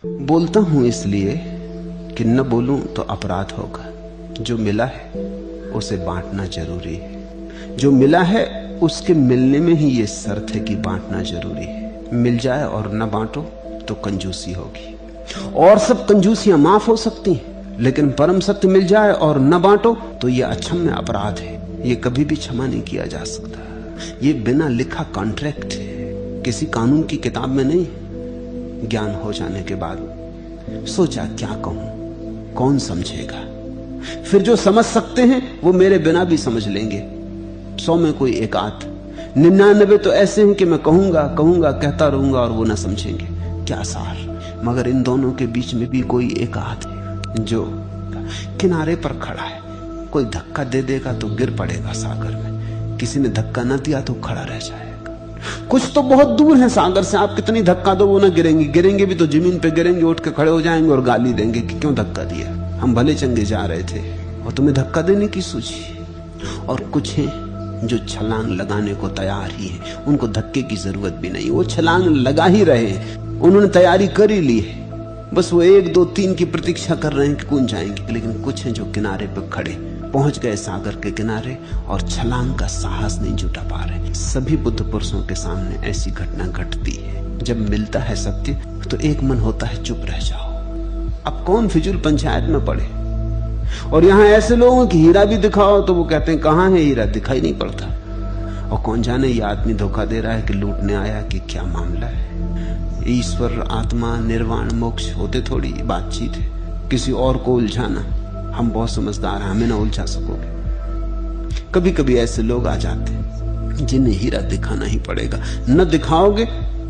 बोलता हूं इसलिए कि न बोलूं तो अपराध होगा। जो मिला है उसे बांटना जरूरी है। जो मिला है उसके मिलने में ही ये शर्त है कि बांटना जरूरी है। मिल जाए और न बांटो तो कंजूसी होगी। और सब कंजूसियां माफ हो सकती हैं, लेकिन परम सत्य मिल जाए और न बांटो तो यह अक्षम्य अपराध है। यह कभी भी क्षमा नहीं किया जा सकता। ये बिना लिखा कॉन्ट्रैक्ट है, किसी कानून की किताब में नहीं। ज्ञान हो जाने के बाद सोचा क्या कहूं, कौन समझेगा। फिर जो समझ सकते हैं वो मेरे बिना भी समझ लेंगे। 100 में कोई एक आध, 99 तो ऐसे हैं कि मैं कहूंगा कहता रहूंगा और वो ना समझेंगे। क्या सार। मगर इन दोनों के बीच में भी कोई एक आध है जो किनारे पर खड़ा है। कोई धक्का दे देगा तो गिर पड़ेगा सागर में, किसी ने धक्का ना दिया तो खड़ा रह जाएगा। कुछ तो बहुत दूर है सागर से, आप कितनी धक्का दो वो ना गिरेंगे। गिरेंगे भी तो जमीन पे गिरेंगे, उठ के खड़े हो जाएंगे और गाली देंगे कि क्यों धक्का दिया, हम भले चंगे जा रहे थे और तुम्हें धक्का देने की सूझी। और कुछ हैं जो छलांग लगाने को तैयार ही है, उनको धक्के की जरूरत भी नहीं, वो छलांग लगा ही रहे हैं। उन्होंने तैयारी कर ही ली है, बस वो 1 2 3 की प्रतीक्षा कर रहे हैं कि कौन जाएंगे। लेकिन कुछ हैं जो किनारे पर खड़े पहुंच गए सागर के किनारे और छलांग का साहस नहीं जुटा पा रहे। सभी बुद्ध पुरुषों के सामने ऐसी घटना घटती है। जब मिलता है सत्य तो एक मन होता है चुप रह जाओ, अब कौन फिजूल पंचायत में पड़े। और यहां ऐसे लोगों की हीरा भी दिखाओ तो वो कहते हैं कहां है हीरा, दिखाई नहीं पड़ता। और कौन जाने ये आदमी धोखा दे रहा है कि लूटने आया कि क्या मामला है। ईश्वर, आत्मा, निर्वाण, मोक्ष होते थोड़ी बातचीत है। किसी और को उलझाना, हम बहुत समझदार हैं, हमें ना उलझा सकोगे। कभी कभी ऐसे लोग आ जाते हैं जिन्हें हीरा दिखाना ही पड़ेगा। न दिखाओगे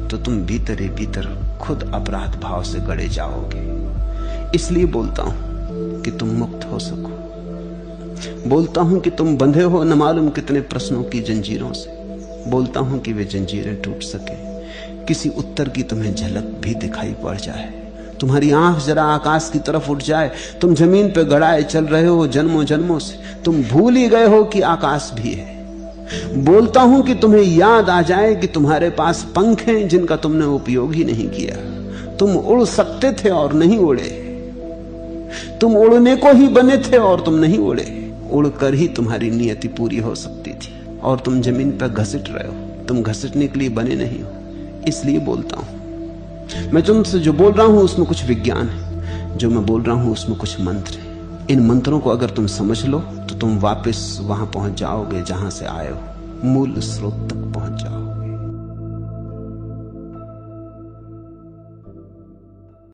तो तुम भीतर ही भीतर खुद अपराध भाव से गड़े जाओगे। इसलिए बोलता हूं कि तुम मुक्त हो सको। बोलता हूं कि तुम बंधे हो न मालूम कितने प्रश्नों की जंजीरों से। बोलता हूं कि वे जंजीरें टूट सके, किसी उत्तर की तुम्हें झलक भी दिखाई पड़ जाए, तुम्हारी आंख जरा आकाश की तरफ उठ जाए। तुम जमीन पे गड़ाए चल रहे हो जन्मों जन्मों से, तुम भूल ही गए हो कि आकाश भी है। बोलता हूं कि तुम्हें याद आ जाए कि तुम्हारे पास पंख हैं जिनका तुमने उपयोग ही नहीं किया। तुम उड़ सकते थे और नहीं उड़े, तुम उड़ने को ही बने थे और तुम नहीं उड़े। उड़कर ही तुम्हारी नियति पूरी हो सकती थी और तुम जमीन पर घसीट रहे हो। तुम घसीटने के लिए बने नहीं हो। इसलिए बोलता हूं। मैं तुमसे जो बोल रहा हूं उसमें कुछ विज्ञान है, जो मैं बोल रहा हूं उसमें कुछ मंत्र है। इन मंत्रों को अगर तुम समझ लो तो तुम वापस वहां पहुंच जाओगे जहां से आए हो, मूल स्रोत तक।